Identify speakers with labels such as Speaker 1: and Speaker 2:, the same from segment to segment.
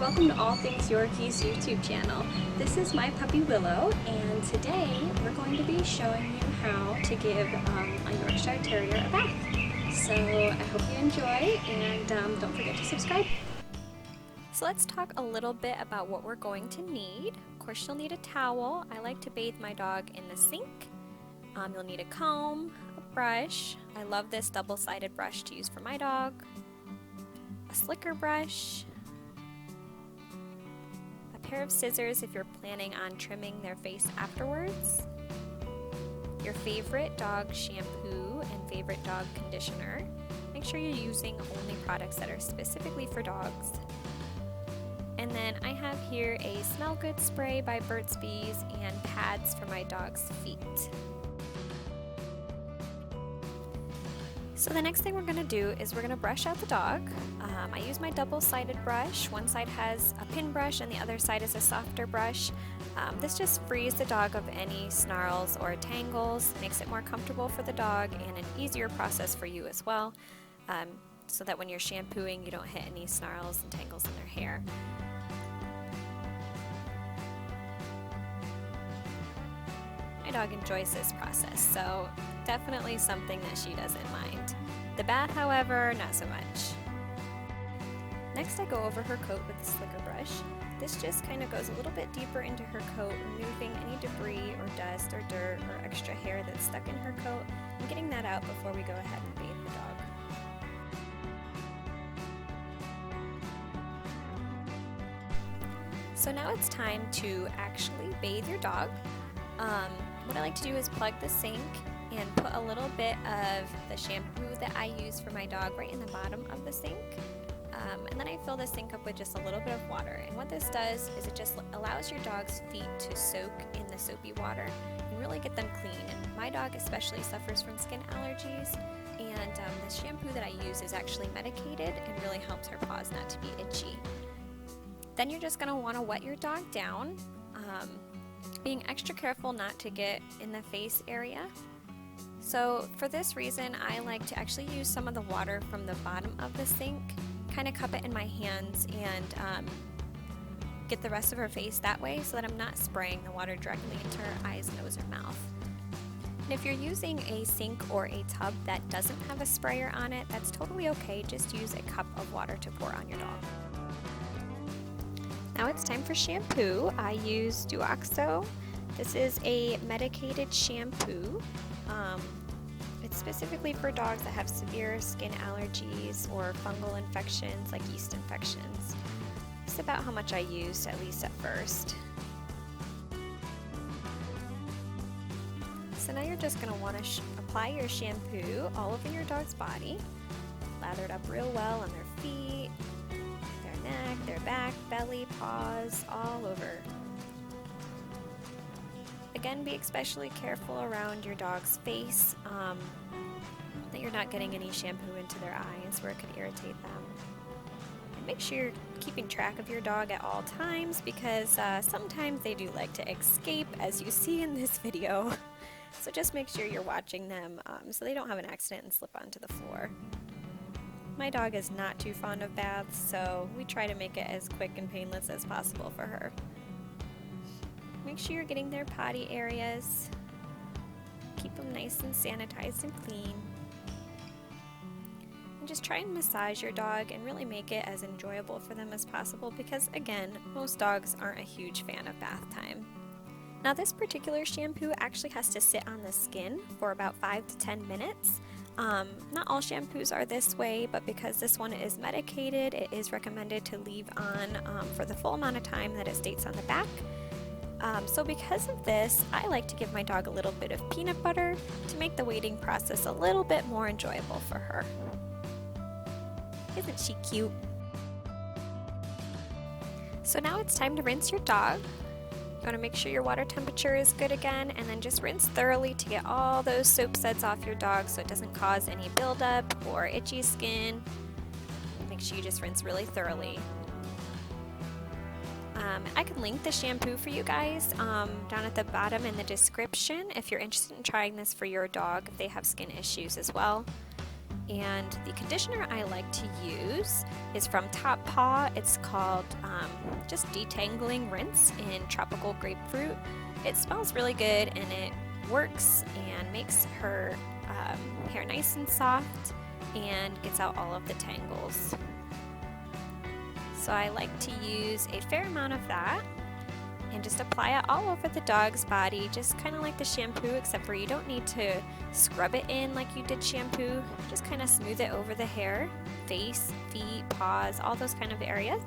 Speaker 1: welcome to All Things Yorkie's YouTube channel. This is my puppy Willow, and today we're going to be showing you how to give a Yorkshire Terrier a bath. So I hope you enjoy, and don't forget to subscribe. So let's talk a little bit about what we're going to need. Of course, you'll need a towel. I like to bathe my dog in the sink. You'll need a comb, a brush. I love this double-sided brush to use for my dog. A slicker brush, a pair of scissors if you're planning on trimming their face afterwards, your favorite dog shampoo and favorite dog conditioner. Make sure you're using only products that are specifically for dogs. And then I have here a Smell Good spray by Burt's Bees and pads for my dog's feet. So the next thing we're going to do is we're going to brush out the dog. I use my double-sided brush. One side has a pin brush and the other side is a softer brush. This just frees the dog of any snarls or tangles, makes it more comfortable for the dog and an easier process for you as well, so that when you're shampooing you don't hit any snarls and tangles in their hair. My dog enjoys this process, so definitely something that she doesn't mind. The bath, however, not so much. Next I go over her coat with the slicker brush. This just kind of goes a little bit deeper into her coat, removing any debris or dust or dirt or extra hair that's stuck in her coat and getting that out before we go ahead and bathe the dog. So now it's time to actually bathe your dog. What I like to do is plug the sink and put a little bit of the shampoo that I use for my dog right in the bottom of the sink. And then I fill the sink up with just a little bit of water. And what this does is it just allows your dog's feet to soak in the soapy water and really get them clean. And my dog especially suffers from skin allergies, and the shampoo that I use is actually medicated and really helps her paws not to be itchy. Then you're just going to want to wet your dog down, being extra careful not to get in the face area. So for this reason, I like to actually use some of the water from the bottom of the sink, kind of cup it in my hands and get the rest of her face that way so that I'm not spraying the water directly into her eyes, nose, or mouth. And if you're using a sink or a tub that doesn't have a sprayer on it, that's totally okay. Just use a cup of water to pour on your dog. Now it's time for shampoo. I use Duoxo. This is a medicated shampoo. It's specifically for dogs that have severe skin allergies or fungal infections like yeast infections. It's about how much I use, at least at first. So now you're just going to want to apply your shampoo all over your dog's body. Lather it up real well on their feet, their neck, their back, belly, paws, all over. Again, be especially careful around your dog's face, that you're not getting any shampoo into their eyes where it could irritate them. And make sure you're keeping track of your dog at all times, because sometimes they do like to escape, as you see in this video. So just make sure you're watching them so they don't have an accident and slip onto the floor. My dog is not too fond of baths, so we try to make it as quick and painless as possible for her. Make sure you're getting their potty areas. Keep them nice and sanitized and clean. And just try and massage your dog and really make it as enjoyable for them as possible, because again, most dogs aren't a huge fan of bath time. Now this particular shampoo actually has to sit on the skin for about 5 to 10 minutes. Not all shampoos are this way, but because this one is medicated, it is recommended to leave on for the full amount of time that it states on the back. So because of this, I like to give my dog a little bit of peanut butter to make the waiting process a little bit more enjoyable for her. Isn't she cute? So now it's time to rinse your dog. You want to make sure your water temperature is good again, and then just rinse thoroughly to get all those soap suds off your dog so it doesn't cause any buildup or itchy skin. Make sure you just rinse really thoroughly. I can link the shampoo for you guys down at the bottom in the description if you're interested in trying this for your dog if they have skin issues as well. And the conditioner I like to use is from Top Paw. It's called just Detangling Rinse in Tropical Grapefruit. It smells really good and it works and makes her hair nice and soft and gets out all of the tangles. So I like to use a fair amount of that and just apply it all over the dog's body, just kind of like the shampoo, except for you don't need to scrub it in like you did shampoo. Just kind of smooth it over the hair, face, feet, paws, all those kind of areas.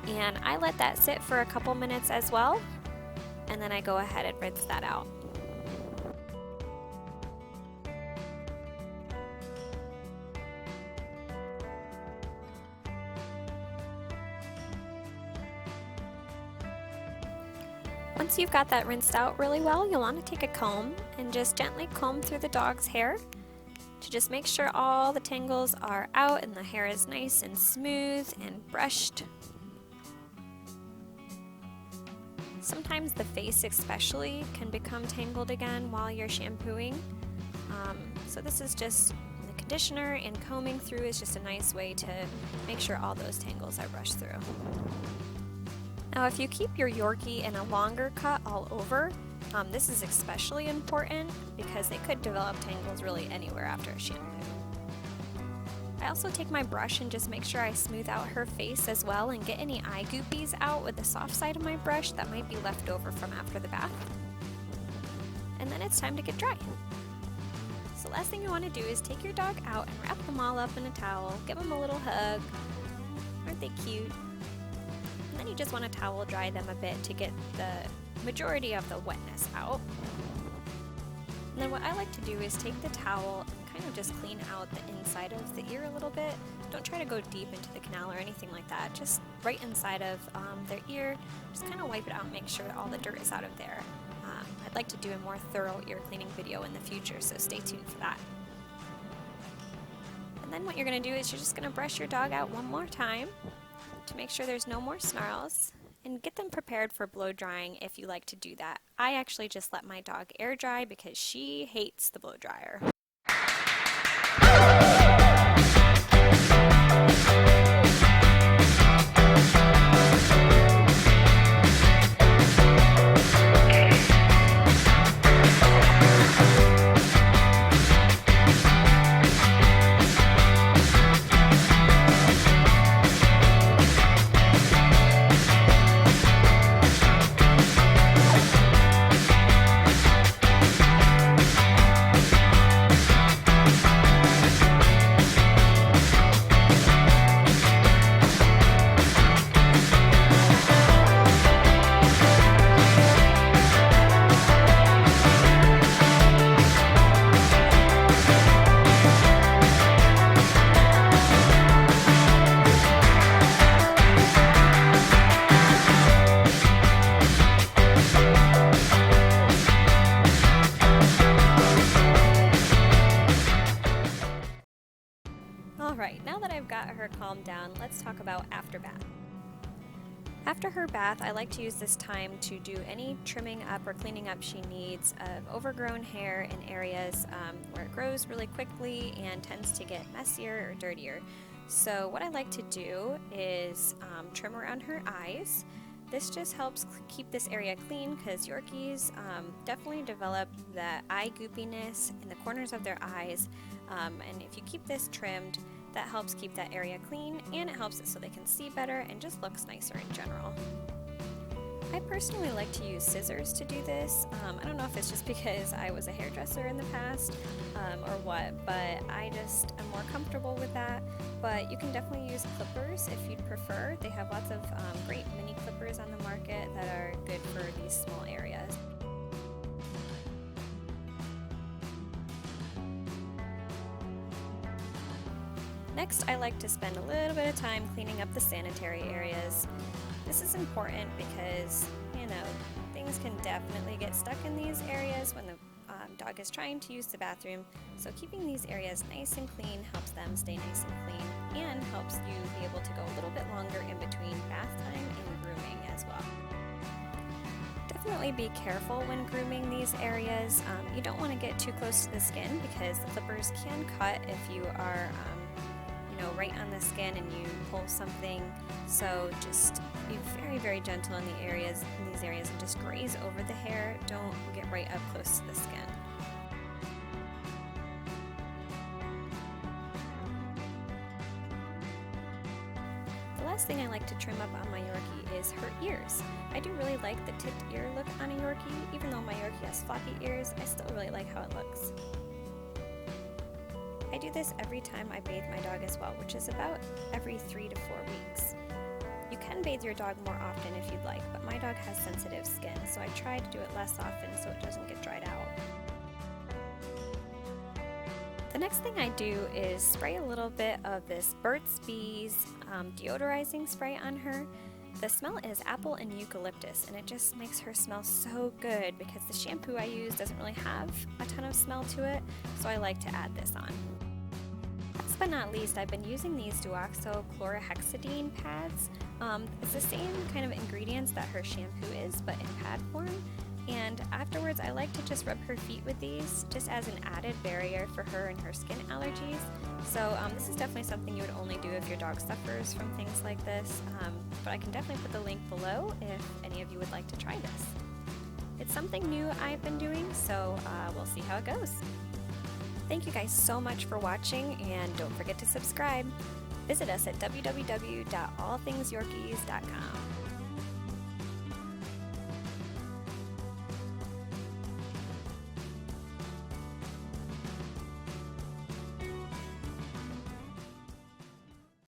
Speaker 1: And I let that sit for a couple minutes as well, and then I go ahead and rinse that out. Once you've got that rinsed out really well, you'll want to take a comb and just gently comb through the dog's hair to just make sure all the tangles are out and the hair is nice and smooth and brushed. Sometimes the face especially can become tangled again while you're shampooing. So this is just the conditioner, and combing through is just a nice way to make sure all those tangles are brushed through. Now if you keep your Yorkie in a longer cut all over, this is especially important because they could develop tangles really anywhere after a shampoo. I also take my brush and just make sure I smooth out her face as well and get any eye goopies out with the soft side of my brush that might be left over from after the bath. And then it's time to get dry. So last thing you want to do is take your dog out and wrap them all up in a towel, give them a little hug. Aren't they cute? And then you just want to towel dry them a bit to get the majority of the wetness out. And then what I like to do is take the towel and kind of just clean out the inside of the ear a little bit. Don't try to go deep into the canal or anything like that, just right inside of their ear. Just kind of wipe it out and make sure that all the dirt is out of there. I'd like to do a more thorough ear cleaning video in the future, so stay tuned for that. And then what you're going to do is you're just going to brush your dog out one more time to make sure there's no more snarls, and get them prepared for blow drying if you like to do that. I actually just let my dog air dry because she hates the blow dryer. Alright, now that I've got her calmed down, let's talk about after bath. After her bath, I like to use this time to do any trimming up or cleaning up she needs of overgrown hair in areas where it grows really quickly and tends to get messier or dirtier. So what I like to do is trim around her eyes. This just helps keep this area clean because Yorkies definitely develop that eye goopiness in the corners of their eyes, and if you keep this trimmed, that helps keep that area clean, and it helps it so they can see better and just looks nicer in general. I personally like to use scissors to do this. I don't know if it's just because I was a hairdresser in the past or what, but I just am more comfortable with that. But you can definitely use clippers if you'd prefer. They have lots of great mini clippers on the market that are good for these small areas. Next, I like to spend a little bit of time cleaning up the sanitary areas. This is important because, you know, things can definitely get stuck in these areas when the dog is trying to use the bathroom. So keeping these areas nice and clean helps them stay nice and clean and helps you be able to go a little bit longer in between bath time and grooming as well. definitely be careful when grooming these areas. You don't want to get too close to the skin because the clippers can cut if you are right on the skin and you pull something. So just be very, very gentle in these areas and just graze over the hair. Don't get right up close to the skin. The last thing I like to trim up on my Yorkie is her ears. I do really like the tipped ear look on a Yorkie. Even though my Yorkie has floppy ears, I still really like how it looks. I do this every time I bathe my dog as well, which is about every 3 to 4 weeks. You can bathe your dog more often if you'd like, but my dog has sensitive skin, so I try to do it less often so it doesn't get dried out. The next thing I do is spray a little bit of this Burt's Bees deodorizing spray on her. The smell is apple and eucalyptus, and it just makes her smell so good because the shampoo I use doesn't really have a ton of smell to it, so I like to add this on. Last but not least, I've been using these duoxochlorohexidine pads. It's the same kind of ingredients that her shampoo is, but in pad form. And afterwards, I like to just rub her feet with these, just as an added barrier for her and her skin allergies. So this is definitely something you would only do if your dog suffers from things like this, but I can definitely put the link below if any of you would like to try this. It's something new I've been doing, so we'll see how it goes. Thank you guys so much for watching, and don't forget to subscribe. Visit us at www.allthingsyorkies.com.